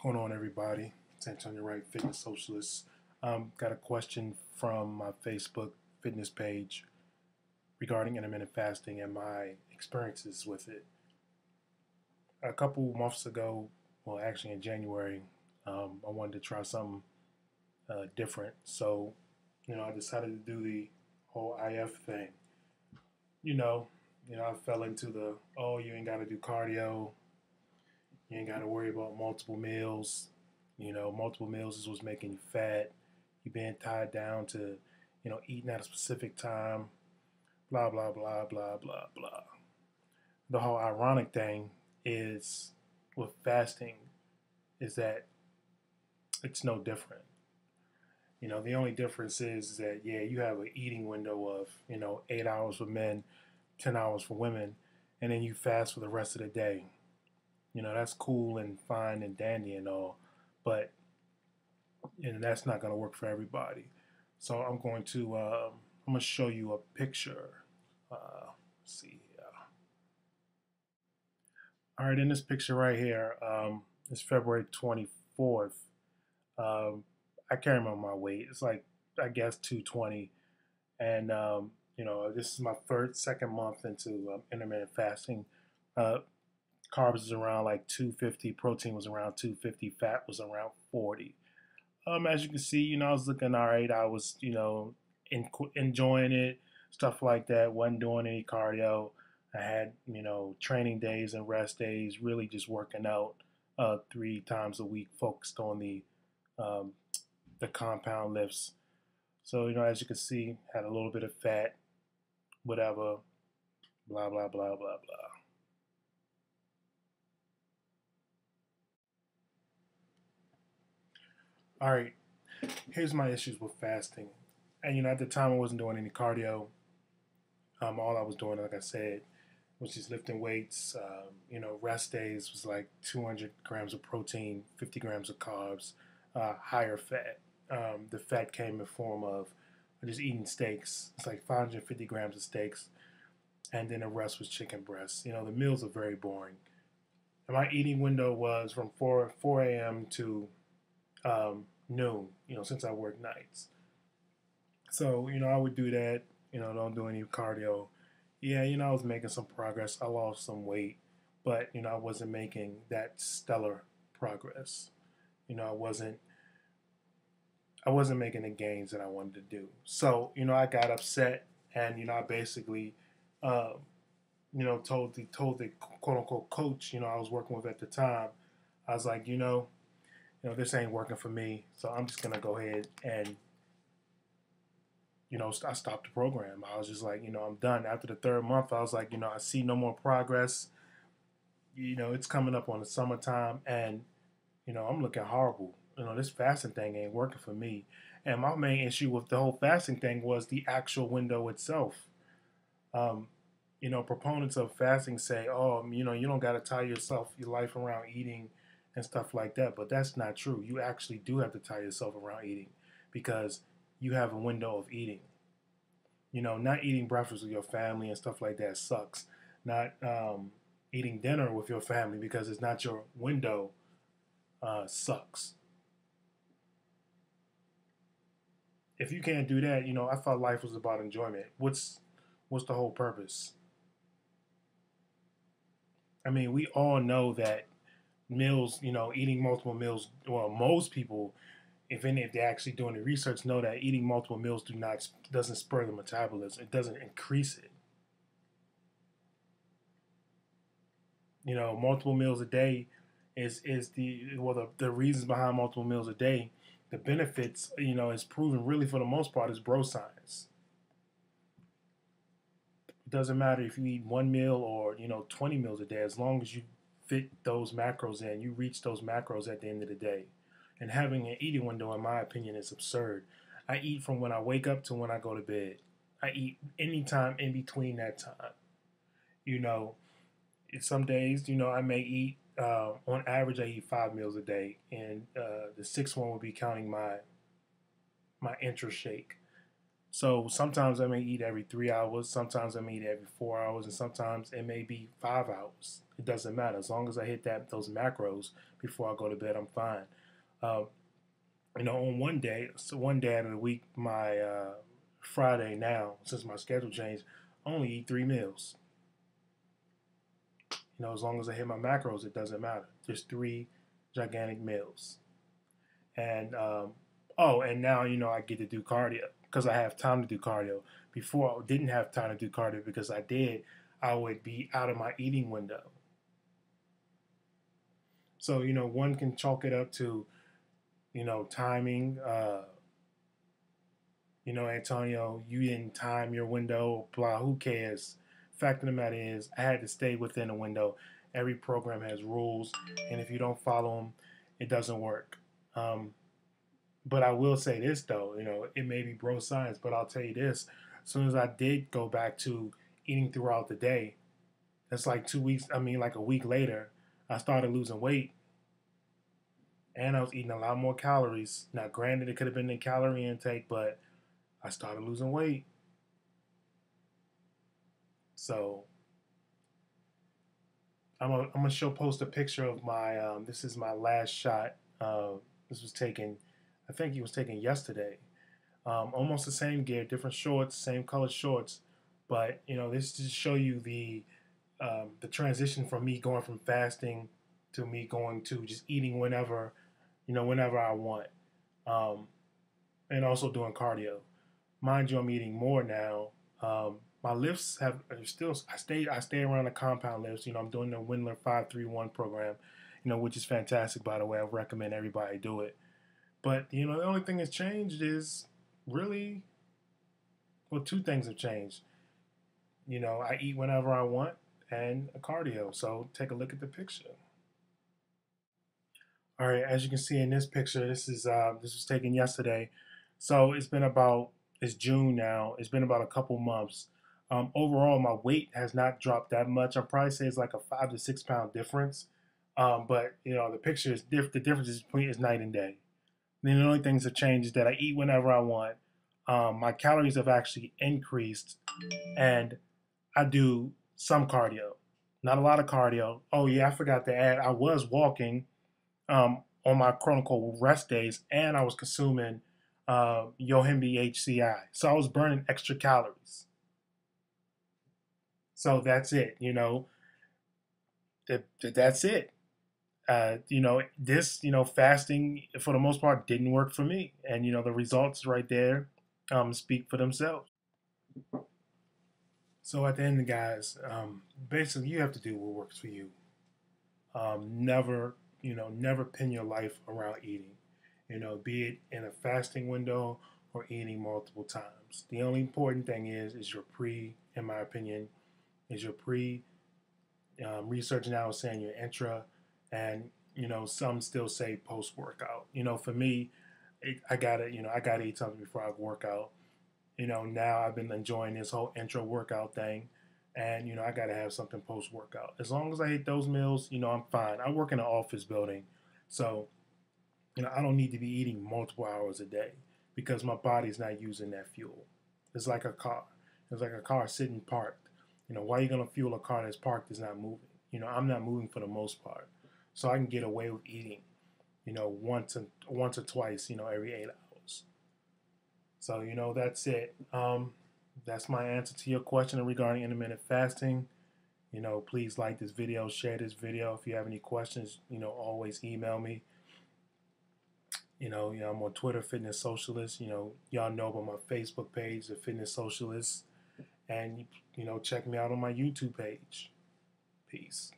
What's going on, everybody? It's AntWrig, fitness socialist. Got a question from my Facebook fitness page regarding intermittent fasting and my experiences with it. A couple months ago, well, actually in January, I wanted to try something different. So, I decided to do the whole IF thing. You know, I fell into the you ain't got to do cardio, you ain't got to worry about multiple meals. Multiple meals is what's making you fat. You being tied down to, eating at a specific time. Blah blah blah blah blah blah. The whole ironic thing is with fasting is that it's no different. The only difference is that you have an eating window of 8 hours for men, 10 hours for women, and then you fast for the rest of the day. That's cool and fine and dandy and all, but that's not going to work for everybody. So I'm going to show you a picture. Let's see. All right, in this picture right here, it's February 24th. I can't remember my weight. It's like, I guess 220, and this is my second month into intermittent fasting. Carbs is around like 250, protein was around 250, fat was around 40. As you can see, I was looking all right. I was, enjoying it, stuff like that. Wasn't doing any cardio. I had, training days and rest days, really just working out 3 times a week, focused on the compound lifts. So, as you can see, had a little bit of fat, whatever, blah, blah, blah, blah, blah. All right, here's my issues with fasting. And at the time I wasn't doing any cardio. All I was doing, like I said, was just lifting weights. Rest days was like 200 grams of protein, 50 grams of carbs, higher fat. The fat came in the form of just eating steaks. It's like 550 grams of steaks, and then the rest was chicken breasts. The meals are very boring. And my eating window was from 4 a.m. to noon, since I work nights. So, I would do that, don't do any cardio. Yeah, I was making some progress. I lost some weight, but, I wasn't making that stellar progress. I wasn't making the gains that I wanted to do. So, I got upset and, I basically, told the quote unquote coach, I was working with at the time, I was like, this ain't working for me, so I'm just gonna go ahead and, I stopped the program. I was just like, I'm done. After the third month, I was like, I see no more progress. It's coming up on the summertime, and I'm looking horrible. This fasting thing ain't working for me. And my main issue with the whole fasting thing was the actual window itself. Proponents of fasting say, oh, you don't got to tie your life around eating and stuff like that. But that's not true. You actually do have to tie yourself around eating, because you have a window of eating. Not eating breakfast with your family and stuff like that sucks. Not eating dinner with your family because it's not your window sucks. If you can't do that, I thought life was about enjoyment. What's the whole purpose? I mean, we all know that meals, eating multiple meals, well, most people, if they're actually doing the research, know that eating multiple meals doesn't spur the metabolism. It doesn't increase it. Multiple meals a day is the reasons behind multiple meals a day. The benefits, is proven really for the most part is bro science. It doesn't matter if you eat one meal or 20 meals a day, as long as you fit those macros in, you reach those macros at the end of the day. And having an eating window, in my opinion, is absurd. I eat from when I wake up to when I go to bed. I eat any time in between that time. Some days, I may eat, on average, I eat 5 meals a day. And the sixth one would be counting my intra shake. So sometimes I may eat every 3 hours, sometimes I may eat every 4 hours, and sometimes it may be 5 hours. It doesn't matter. As long as I hit those macros before I go to bed, I'm fine. Uh, on one day out of the week, my Friday now, since my schedule changed, I only eat 3 meals. As long as I hit my macros, it doesn't matter. Just three gigantic meals. And and now I get to do cardio because I have time to do cardio. Before I didn't have time to do cardio because I would be out of my eating window. So one can chalk it up to timing. Antonio, you didn't time your window. Blah. Who cares? Fact of the matter is, I had to stay within a window. Every program has rules, and if you don't follow them, it doesn't work. But I will say this though, it may be bro science, but I'll tell you this: as soon as I did go back to eating throughout the day, it's like 2 weeks. I mean, like a week later, I started losing weight, and I was eating a lot more calories. Now, granted, it could have been the calorie intake, but I started losing weight. So I'm gonna post a picture of my. This is my last shot. This was taken, I think it was taken yesterday. Almost the same gear, different shorts, same colored shorts, but this to show you the transition from me going from fasting to me going to just eating whenever I want, um, and also doing cardio. Mind you, I'm eating more now. My lifts are still. I stay around the compound lifts. I'm doing the Windler 531 program, which is fantastic, by the way. I recommend everybody do it. But the only thing that's changed is really, well, two things have changed. I eat whenever I want and cardio. So take a look at the picture. All right, as you can see in this picture, this was taken yesterday. So it's June now. It's been about a couple months. Overall, my weight has not dropped that much. I'd probably say it's like a 5 to 6 pound difference. But the picture is the difference is night and day. The only things that change is that I eat whenever I want. My calories have actually increased, and I do some cardio. Not a lot of cardio. Oh yeah, I forgot to add. I was walking on my quote unquote rest days, and I was consuming Yohimbe HCI, so I was burning extra calories. So that's it. That's it. This fasting for the most part didn't work for me, and the results right there speak for themselves. So at the end, guys, basically you have to do what works for you. Never pin your life around eating. Be it in a fasting window or eating multiple times. The only important thing is your in my opinion, is your pre. Research now is saying your intra, and some still say post workout. For me, I gotta eat something before I work out. Now I've been enjoying this whole intra workout thing, and I gotta have something post workout. As long as I hit those meals, I'm fine. I work in an office building, so I don't need to be eating multiple hours a day because my body's not using that fuel. It's like a car. It's like a car sitting parked. Why are you gonna fuel a car that's parked is not moving? I'm not moving for the most part, so I can get away with eating, once or twice, every 8 hours. So that's it. That's my answer to your question regarding intermittent fasting. Please like this video, share this video. If you have any questions, always email me. I'm on Twitter, Fitness Socialist. Y'all know about my Facebook page, the Fitness Socialist, and check me out on my YouTube page. Peace.